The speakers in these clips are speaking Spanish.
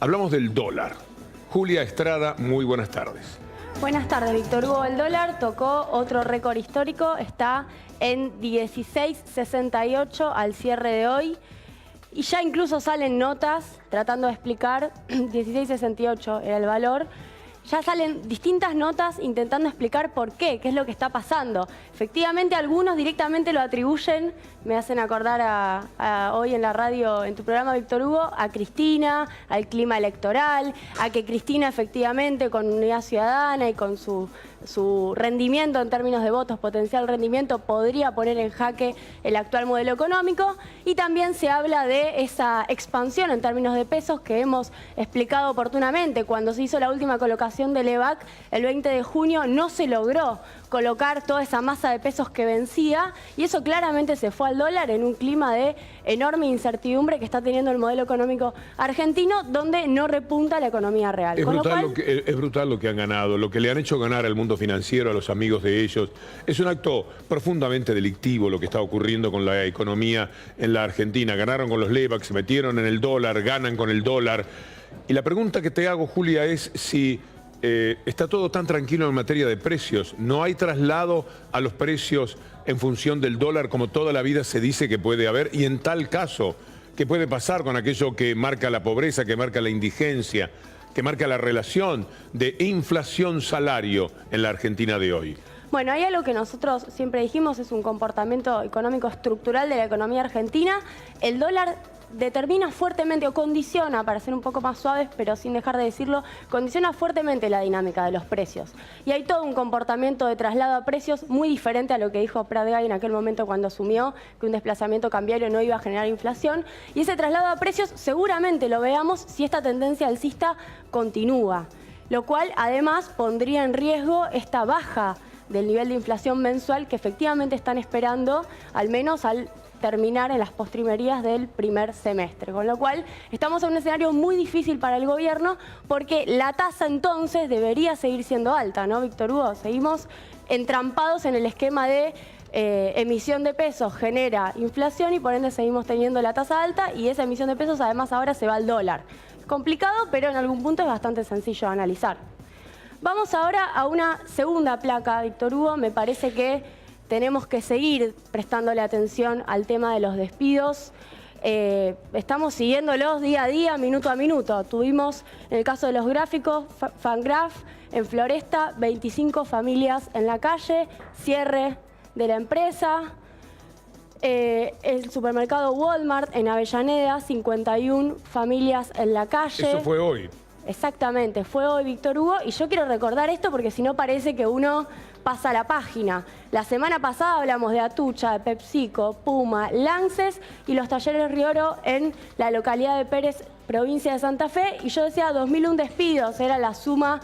Hablamos del dólar. Julia Estrada, muy buenas tardes. Buenas tardes, Víctor Hugo. El dólar tocó otro récord histórico, está en 16.68 al cierre de hoy. Y ya incluso salen notas tratando de explicar, 16.68 era el valor, ya salen distintas notas intentando explicar por qué es lo que está pasando. Efectivamente, algunos directamente lo atribuyen, me hacen acordar hoy en la radio, en tu programa, Víctor Hugo, a Cristina, al clima electoral, a que Cristina efectivamente con Unidad Ciudadana y con su rendimiento en términos de votos, potencial rendimiento, podría poner en jaque el actual modelo económico. Y también se habla de esa expansión en términos de pesos que hemos explicado oportunamente. Cuando se hizo la última colocación del EVAC, el 20 de junio, no se logró colocar toda esa masa de pesos que vencía, y eso claramente se fue al dólar en un clima de enorme incertidumbre que está teniendo el modelo económico argentino, donde no repunta la economía real. Es brutal lo que han ganado, lo que le han hecho ganar al mundo financiero, a los amigos de ellos. Es un acto profundamente delictivo lo que está ocurriendo con la economía en la Argentina. Ganaron con los LEVAC, se metieron en el dólar, ganan con el dólar. Y la pregunta que te hago, Julia, es si está todo tan tranquilo en materia de precios. ¿No hay traslado a los precios en función del dólar como toda la vida se dice que puede haber? Y en tal caso, ¿qué puede pasar con aquello que marca la pobreza, que marca la indigencia, que marca la relación de inflación-salario en la Argentina de hoy? Bueno, hay algo que nosotros siempre dijimos, es un comportamiento económico estructural de la economía argentina. El dólar determina fuertemente, o condiciona, para ser un poco más suaves, pero sin dejar de decirlo, condiciona fuertemente la dinámica de los precios. Y hay todo un comportamiento de traslado a precios muy diferente a lo que dijo Pratgay en aquel momento cuando asumió que un desplazamiento cambiario no iba a generar inflación. Y ese traslado a precios seguramente lo veamos si esta tendencia alcista continúa, lo cual además pondría en riesgo esta baja del nivel de inflación mensual que efectivamente están esperando, al menos al terminar en las postrimerías del primer semestre. Con lo cual estamos en un escenario muy difícil para el gobierno, porque la tasa entonces debería seguir siendo alta, ¿no, Víctor Hugo? Seguimos entrampados en el esquema de emisión de pesos genera inflación, y por ende seguimos teniendo la tasa alta, y esa emisión de pesos además ahora se va al dólar. Complicado, pero en algún punto es bastante sencillo de analizar. Vamos ahora a una segunda placa, Víctor Hugo. Me parece que tenemos que seguir prestándole atención al tema de los despidos. Estamos siguiéndolos día a día, minuto a minuto. Tuvimos, en el caso de los gráficos, Fangraph, en Floresta, 25 familias en la calle, cierre de la empresa. El supermercado Walmart en Avellaneda, 51 familias en la calle. Eso fue hoy. Exactamente, fue hoy, Víctor Hugo, y yo quiero recordar esto porque si no parece que uno pasa la página. La semana pasada hablamos de Atucha, de PepsiCo, Puma, Lances y los talleres Rioro en la localidad de Pérez, provincia de Santa Fe, y yo decía 2001 despidos, era la suma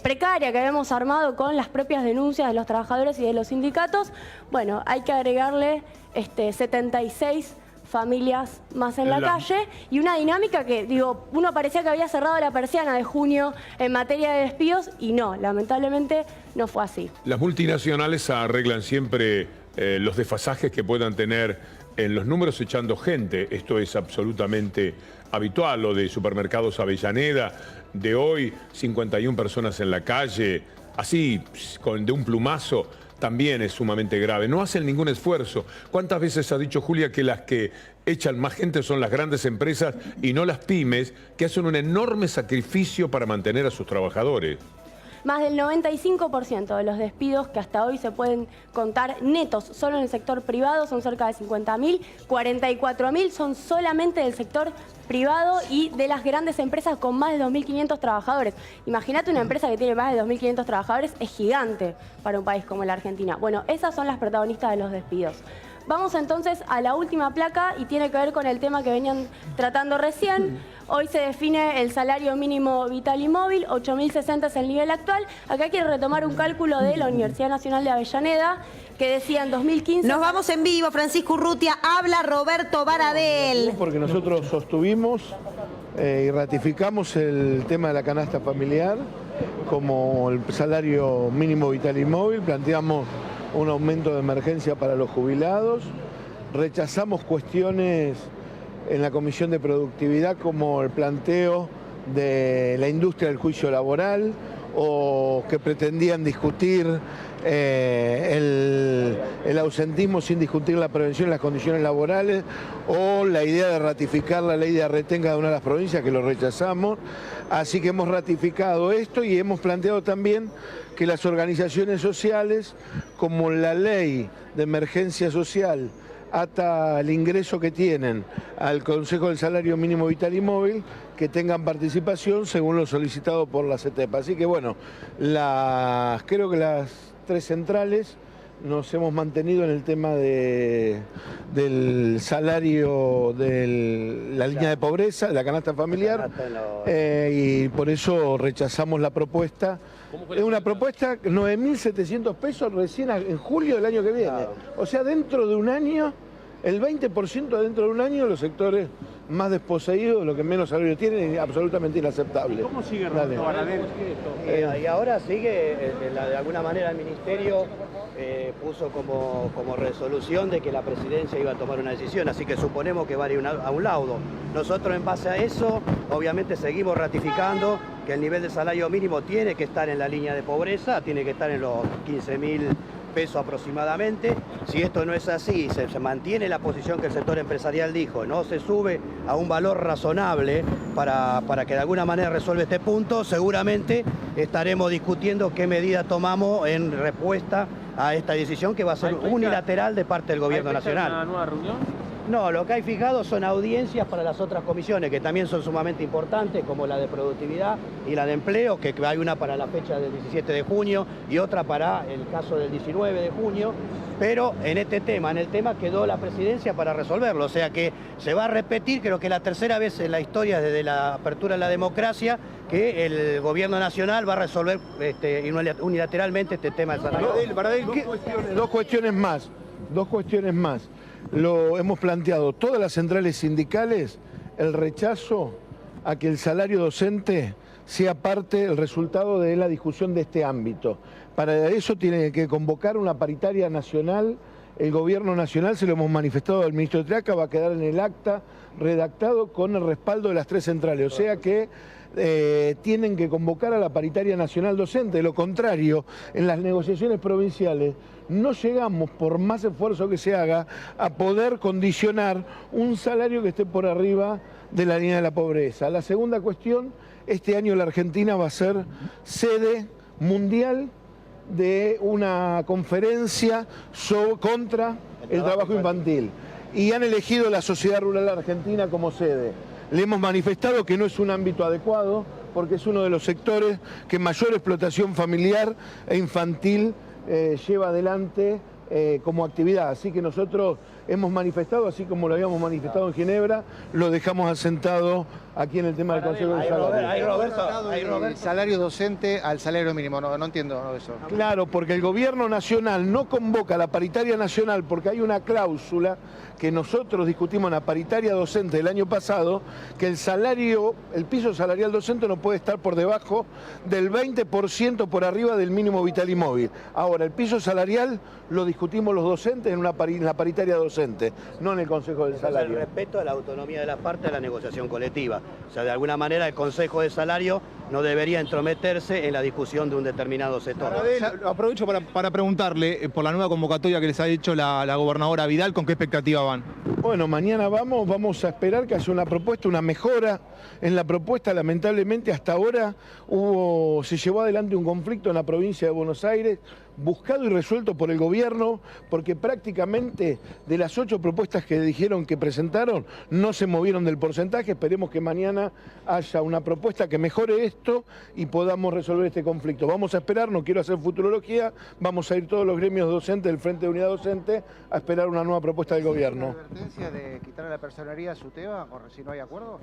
precaria que habíamos armado con las propias denuncias de los trabajadores y de los sindicatos. Bueno, hay que agregarle 76 familias más en la calle, y una dinámica que, digo, uno parecía que había cerrado la persiana de junio en materia de despidos, y no, lamentablemente no fue así. Las multinacionales arreglan siempre los desfasajes que puedan tener en los números echando gente. Esto es absolutamente habitual. Lo de Supermercados Avellaneda, de hoy 51 personas en la calle, así de un plumazo, también es sumamente grave. No hacen ningún esfuerzo. ¿Cuántas veces ha dicho Julia que las que echan más gente son las grandes empresas y no las pymes, que hacen un enorme sacrificio para mantener a sus trabajadores? Más del 95% de los despidos que hasta hoy se pueden contar netos solo en el sector privado son cerca de 50.000, 44.000 son solamente del sector privado y de las grandes empresas con más de 2.500 trabajadores. Imagínate una empresa que tiene más de 2.500 trabajadores, es gigante para un país como la Argentina. Bueno, esas son las protagonistas de los despidos. Vamos entonces a la última placa, y tiene que ver con el tema que venían tratando recién. Hoy se define el salario mínimo vital y móvil, 8.060 es el nivel actual. Acá quiero retomar un cálculo de la Universidad Nacional de Avellaneda, que decía en 2015... Nos vamos en vivo, Francisco Urrutia, habla Roberto Baradel. Porque nosotros sostuvimos y ratificamos el tema de la canasta familiar como el salario mínimo vital y móvil, planteamos un aumento de emergencia para los jubilados, rechazamos cuestiones en la Comisión de Productividad como el planteo de la industria del juicio laboral, o que pretendían discutir el ausentismo sin discutir la prevención y las condiciones laborales, o la idea de ratificar la ley de arretenga de una de las provincias, que lo rechazamos. Así que hemos ratificado esto y hemos planteado también que las organizaciones sociales, como la ley de emergencia social ata el ingreso que tienen al Consejo del Salario Mínimo Vital y Móvil, que tengan participación según lo solicitado por la CETEP. Así que bueno, creo que las tres centrales nos hemos mantenido en el tema del salario, de la línea de pobreza, de la canasta familiar, y por eso rechazamos la propuesta. Es una propuesta, 9.700 pesos recién en julio del año que viene. O sea, dentro de un año, el 20% dentro de un año, los sectores más desposeídos, los que menos salario tienen, es absolutamente inaceptable. ¿Cómo sigue Roberto Baradel? Y ahora sigue, de alguna manera el Ministerio puso como resolución de que la Presidencia iba a tomar una decisión, así que suponemos que va a ir a un laudo. Nosotros, en base a eso, obviamente seguimos ratificando que el nivel de salario mínimo tiene que estar en la línea de pobreza, tiene que estar en los 15.000 pesos aproximadamente. Si esto no es así, se mantiene la posición que el sector empresarial dijo, no se sube a un valor razonable para que de alguna manera resuelva este punto, seguramente estaremos discutiendo qué medida tomamos en respuesta a esta decisión, que va a ser unilateral de parte del Gobierno Nacional. ¿Una nueva reunión? No, lo que hay fijado son audiencias para las otras comisiones, que también son sumamente importantes, como la de productividad y la de empleo, que hay una para la fecha del 17 de junio y otra para el caso del 19 de junio, pero en el tema quedó la Presidencia para resolverlo, o sea que se va a repetir, creo que la tercera vez en la historia desde la apertura de la democracia, que el Gobierno Nacional va a resolver unilateralmente este tema del salario. Dos cuestiones más. Lo hemos planteado todas las centrales sindicales, el rechazo a que el salario docente sea parte del resultado de la discusión de este ámbito. Para eso tiene que convocar una paritaria nacional. El Gobierno Nacional, se lo hemos manifestado al ministro Triaca, va a quedar en el acta redactado con el respaldo de las tres centrales. O sea que tienen que convocar a la paritaria nacional docente. De lo contrario, en las negociaciones provinciales no llegamos, por más esfuerzo que se haga, a poder condicionar un salario que esté por arriba de la línea de la pobreza. La segunda cuestión, este año la Argentina va a ser sede mundial de una conferencia contra el trabajo infantil. Y han elegido la Sociedad Rural Argentina como sede. Le hemos manifestado que no es un ámbito adecuado porque es uno de los sectores que mayor explotación familiar e infantil lleva adelante como actividad. Así que nosotros hemos manifestado, así como lo habíamos manifestado en Ginebra, lo dejamos asentado aquí en el tema del Consejo del Salario. El salario docente al salario mínimo, no entiendo eso. Claro, porque el Gobierno Nacional no convoca a la paritaria nacional porque hay una cláusula que nosotros discutimos en la paritaria docente del año pasado, que el piso salarial docente no puede estar por debajo del 20% por arriba del mínimo vital y móvil. Ahora, el piso salarial lo discutimos los docentes en la paritaria docente, no en el Consejo del Salario. El respeto a la autonomía de las partes de la negociación colectiva. O sea, de alguna manera el Consejo de Salario no debería entrometerse en la discusión de un determinado sector. Aprovecho para preguntarle por la nueva convocatoria que les ha hecho la gobernadora Vidal, ¿con qué expectativa van? Bueno, mañana vamos a esperar que haya una propuesta, una mejora en la propuesta. Lamentablemente hasta ahora se llevó adelante un conflicto en la provincia de Buenos Aires, buscado y resuelto por el gobierno, porque prácticamente de las 8 propuestas que dijeron que presentaron, no se movieron del porcentaje. Esperemos que mañana haya una propuesta que mejore esto y podamos resolver este conflicto. Vamos a esperar, no quiero hacer futurología, vamos a ir todos los gremios docentes del Frente de Unidad Docente a esperar una nueva propuesta del gobierno. ¿Hay advertencia de quitar a la personería a SUTEBA si no hay acuerdo?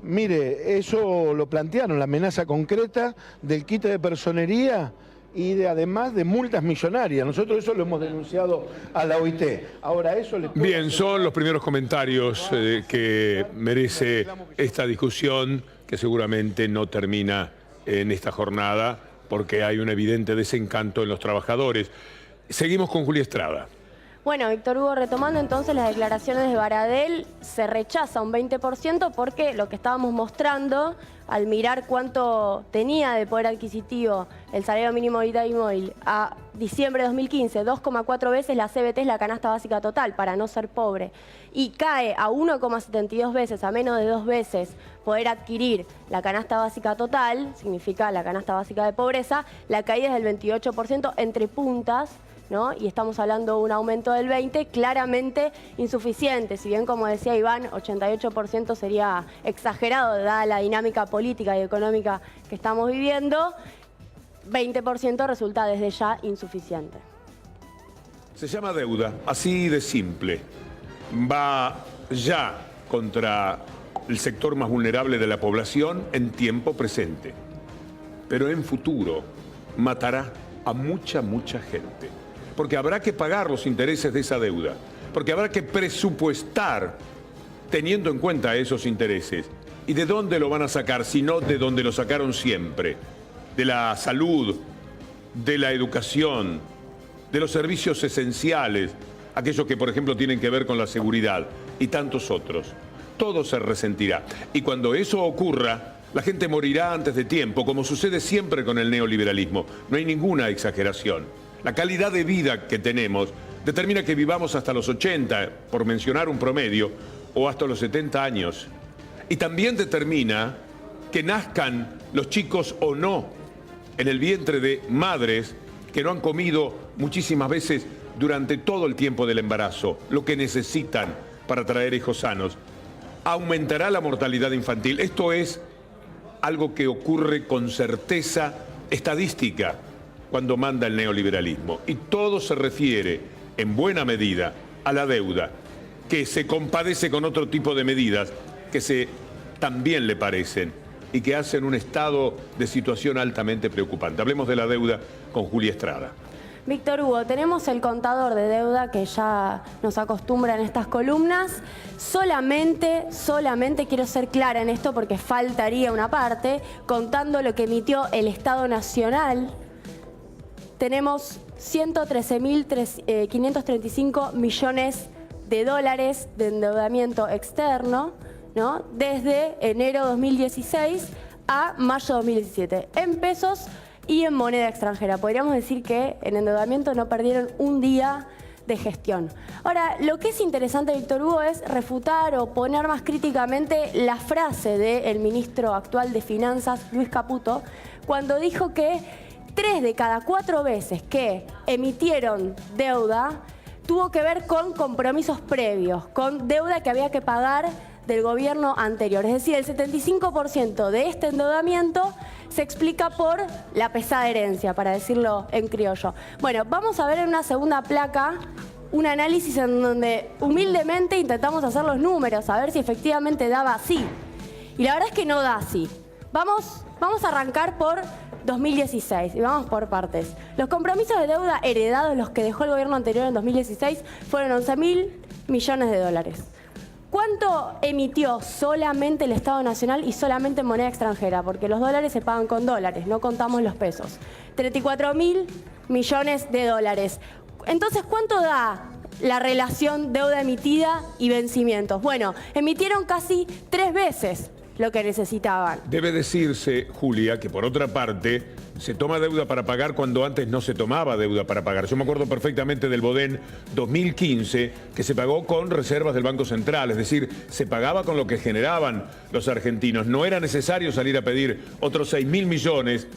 Mire, eso lo plantearon, la amenaza concreta del quite de personería y además de multas millonarias. Nosotros eso lo hemos denunciado a la OIT. Ahora eso le... Bien, son los primeros comentarios que merece esta discusión, que seguramente no termina en esta jornada, porque hay un evidente desencanto en los trabajadores. Seguimos con Julia Estrada. Bueno, Víctor Hugo, retomando entonces las declaraciones de Baradel, se rechaza un 20% porque lo que estábamos mostrando, al mirar cuánto tenía de poder adquisitivo el salario mínimo vital y móvil a diciembre de 2015, 2,4 veces la CBT es la canasta básica total, para no ser pobre, y cae a 1,72 veces, a menos de 2 veces, poder adquirir la canasta básica total, significa la canasta básica de pobreza, la caída es del 28% entre puntas, ¿no? Y estamos hablando de un aumento del 20%, claramente insuficiente. Si bien, como decía Iván, 88% sería exagerado, dada la dinámica política y económica que estamos viviendo, 20% resulta desde ya insuficiente. Se llama deuda, así de simple. Va ya contra el sector más vulnerable de la población en tiempo presente. Pero en futuro matará a mucha gente. Porque habrá que pagar los intereses de esa deuda, porque habrá que presupuestar teniendo en cuenta esos intereses. ¿Y de dónde lo van a sacar? Si no de donde lo sacaron siempre, de la salud, de la educación, de los servicios esenciales, aquellos que por ejemplo tienen que ver con la seguridad y tantos otros. Todo se resentirá. Y cuando eso ocurra, la gente morirá antes de tiempo, como sucede siempre con el neoliberalismo. No hay ninguna exageración. La calidad de vida que tenemos determina que vivamos hasta los 80, por mencionar un promedio, o hasta los 70 años. Y también determina que nazcan los chicos o no en el vientre de madres que no han comido muchísimas veces durante todo el tiempo del embarazo, lo que necesitan para traer hijos sanos. Aumentará la mortalidad infantil. Esto es algo que ocurre con certeza estadística cuando manda el neoliberalismo. Y todo se refiere, en buena medida, a la deuda, que se compadece con otro tipo de medidas que también le parecen y que hacen un estado de situación altamente preocupante. Hablemos de la deuda con Julia Estrada. Víctor Hugo, tenemos el contador de deuda que ya nos acostumbra en estas columnas. Solamente quiero ser clara en esto porque faltaría una parte, contando lo que emitió el Estado Nacional. Tenemos 113.535 millones de dólares de endeudamiento externo, ¿no? Desde enero 2016 a mayo 2017, en pesos y en moneda extranjera. Podríamos decir que en endeudamiento no perdieron un día de gestión. Ahora, lo que es interesante, Víctor Hugo, es refutar o poner más críticamente la frase del ministro actual de Finanzas, Luis Caputo, cuando dijo que 3 de cada 4 veces que emitieron deuda tuvo que ver con compromisos previos, con deuda que había que pagar del gobierno anterior. Es decir, el 75% de este endeudamiento se explica por la pesada herencia, para decirlo en criollo. Bueno, vamos a ver en una segunda placa un análisis en donde humildemente intentamos hacer los números, a ver si efectivamente daba así. Y la verdad es que no da así. Vamos a arrancar por 2016 y vamos por partes. Los compromisos de deuda heredados, los que dejó el gobierno anterior en 2016, fueron 11.000 millones de dólares. ¿Cuánto emitió solamente el Estado Nacional y solamente en moneda extranjera? Porque los dólares se pagan con dólares, no contamos los pesos. 34.000 millones de dólares. Entonces, ¿cuánto da la relación deuda emitida y vencimientos? Bueno, emitieron casi 3 veces lo que necesitaban. Debe decirse, Julia, que por otra parte se toma deuda para pagar cuando antes no se tomaba deuda para pagar. Yo me acuerdo perfectamente del Bodén 2015, que se pagó con reservas del Banco Central, es decir, se pagaba con lo que generaban los argentinos. No era necesario salir a pedir otros 6.000 millones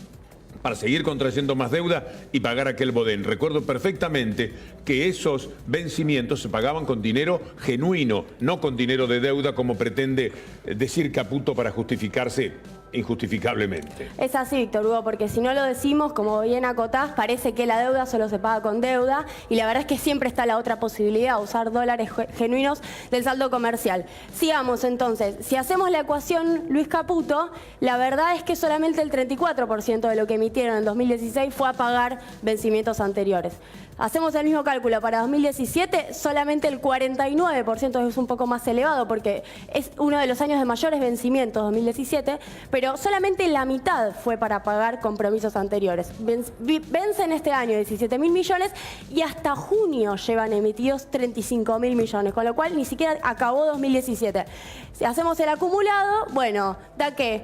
para seguir contrayendo más deuda y pagar aquel Bodén. Recuerdo perfectamente que esos vencimientos se pagaban con dinero genuino, no con dinero de deuda como pretende decir Caputo para justificarse injustificablemente. Es así, Víctor Hugo, porque si no lo decimos, como bien acotás, parece que la deuda solo se paga con deuda y la verdad es que siempre está la otra posibilidad, usar dólares genuinos del saldo comercial. Sigamos entonces, si hacemos la ecuación Luis Caputo, la verdad es que solamente el 34% de lo que emitieron en 2016 fue a pagar vencimientos anteriores. hacemos el mismo cálculo para 2017, solamente el 49% es un poco más elevado porque es uno de los años de mayores vencimientos, 2017, pero solamente la mitad fue para pagar compromisos anteriores. Vencen este año 17.000 millones y hasta junio llevan emitidos 35.000 millones, con lo cual ni siquiera acabó 2017. Si hacemos el acumulado, bueno, da que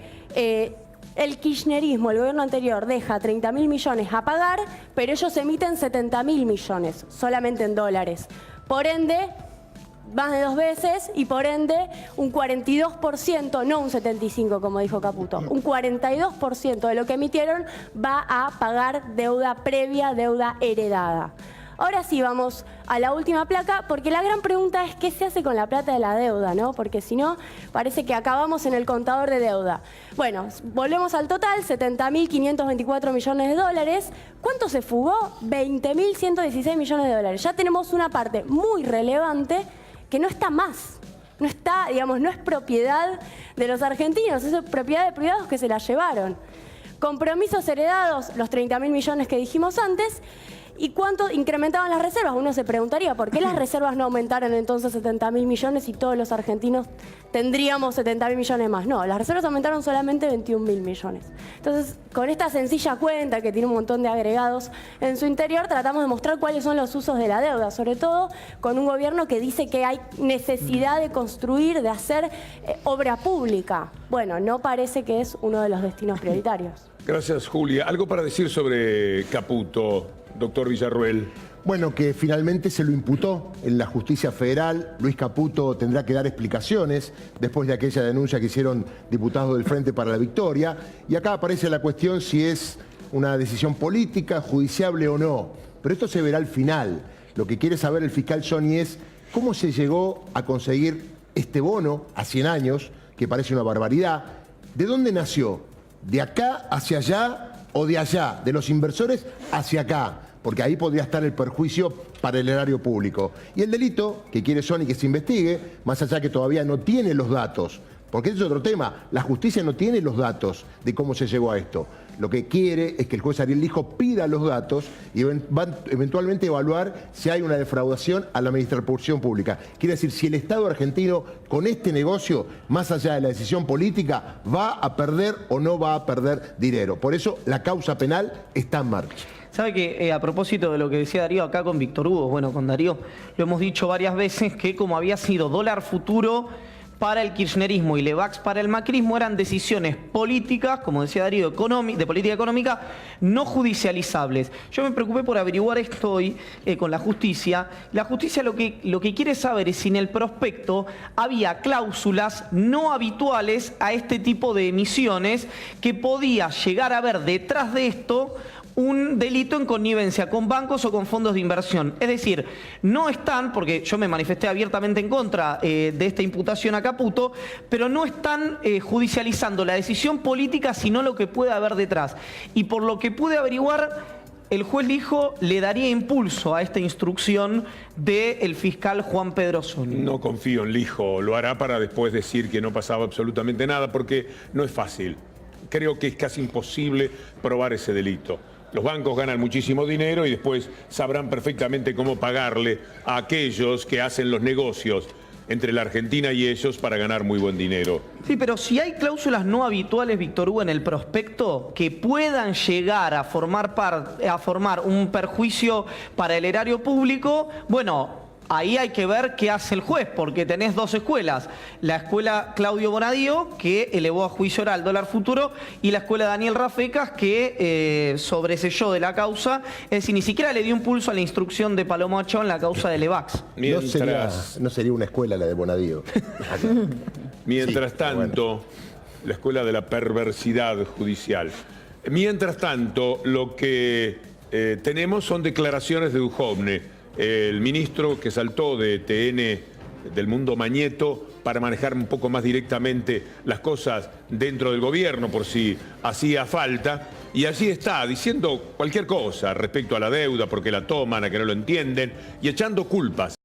el kirchnerismo, el gobierno anterior, deja 30.000 millones a pagar, pero ellos emiten 70.000 millones, solamente en dólares. Por ende, más de 2 veces y por ende un 42%, no un 75% como dijo Caputo, un 42% de lo que emitieron va a pagar deuda previa, deuda heredada. Ahora sí vamos a la última placa, porque la gran pregunta es qué se hace con la plata de la deuda, ¿no? Porque si no, parece que acabamos en el contador de deuda. Bueno, volvemos al total, 70.524 millones de dólares. ¿Cuánto se fugó? 20.116 millones de dólares. Ya tenemos una parte muy relevante que no está más. No está, digamos, no es propiedad de los argentinos, es propiedad de privados que se la llevaron. Compromisos heredados, los 30.000 millones que dijimos antes. ¿Y cuánto incrementaban las reservas? Uno se preguntaría, ¿por qué las reservas no aumentaron entonces 70.000 millones y todos los argentinos tendríamos 70.000 millones más? No, las reservas aumentaron solamente 21.000 millones. Entonces, con esta sencilla cuenta que tiene un montón de agregados en su interior, tratamos de mostrar cuáles son los usos de la deuda, sobre todo con un gobierno que dice que hay necesidad de construir, de hacer obra pública. Bueno, no parece que es uno de los destinos prioritarios. Gracias, Julia. ¿Algo para decir sobre Caputo, doctor Villarruel? Bueno, que finalmente se lo imputó en la justicia federal. Luis Caputo tendrá que dar explicaciones después de aquella denuncia que hicieron diputados del Frente para la Victoria. Y acá aparece la cuestión si es una decisión política, judiciable o no. Pero esto se verá al final. Lo que quiere saber el fiscal Sony es cómo se llegó a conseguir este bono a 100 años, que parece una barbaridad. ¿De dónde nació? ¿De acá hacia allá o de allá? ¿De los inversores hacia acá? Porque ahí podría estar el perjuicio para el erario público. Y el delito que quiere Sony que se investigue, más allá que todavía no tiene los datos, porque ese es otro tema, la justicia no tiene los datos de cómo se llegó a esto. Lo que quiere es que el juez Ariel Lijo pida los datos y van eventualmente evaluar si hay una defraudación a la administración pública. Quiere decir, si el Estado argentino con este negocio, más allá de la decisión política, va a perder o no va a perder dinero. Por eso la causa penal está en marcha. Sabe que a propósito de lo que decía Darío acá con Víctor Hugo, bueno, con Darío lo hemos dicho varias veces que como había sido dólar futuro para el kirchnerismo y Levax para el macrismo, eran decisiones políticas, como decía Darío, de política económica, no judicializables. Yo me preocupé por averiguar esto hoy con la justicia. La justicia lo que quiere saber es si en el prospecto había cláusulas no habituales a este tipo de emisiones que podía llegar a haber detrás de esto un delito en connivencia con bancos o con fondos de inversión. Es decir, no están, porque yo me manifesté abiertamente en contra de esta imputación a Caputo, pero no están judicializando la decisión política, sino lo que puede haber detrás. Y por lo que pude averiguar, el juez Lijo le daría impulso a esta instrucción del fiscal Juan Pedro Sony. No confío en Lijo, lo hará para después decir que no pasaba absolutamente nada, porque no es fácil. Creo que es casi imposible probar ese delito. Los bancos ganan muchísimo dinero y después sabrán perfectamente cómo pagarle a aquellos que hacen los negocios entre la Argentina y ellos para ganar muy buen dinero. Sí, pero si hay cláusulas no habituales, Víctor Hugo, en el prospecto que puedan llegar a formar un perjuicio para el erario público, bueno, ahí hay que ver qué hace el juez, porque tenés dos escuelas. La escuela Claudio Bonadío, que elevó a juicio oral dólar futuro, y la escuela Daniel Rafecas, que sobreselló de la causa. Es decir, ni siquiera le dio un pulso a la instrucción de Paloma Ochoa en la causa de Levax. No sería una escuela la de Bonadío. Mientras sí, tanto, bueno, la escuela de la perversidad judicial. Mientras tanto, lo que tenemos son declaraciones de Duhovne, el ministro que saltó de TN del Mundo Mañeto para manejar un poco más directamente las cosas dentro del gobierno por si hacía falta. Y allí está diciendo cualquier cosa respecto a la deuda, porque la toman, a que no lo entienden, y echando culpas.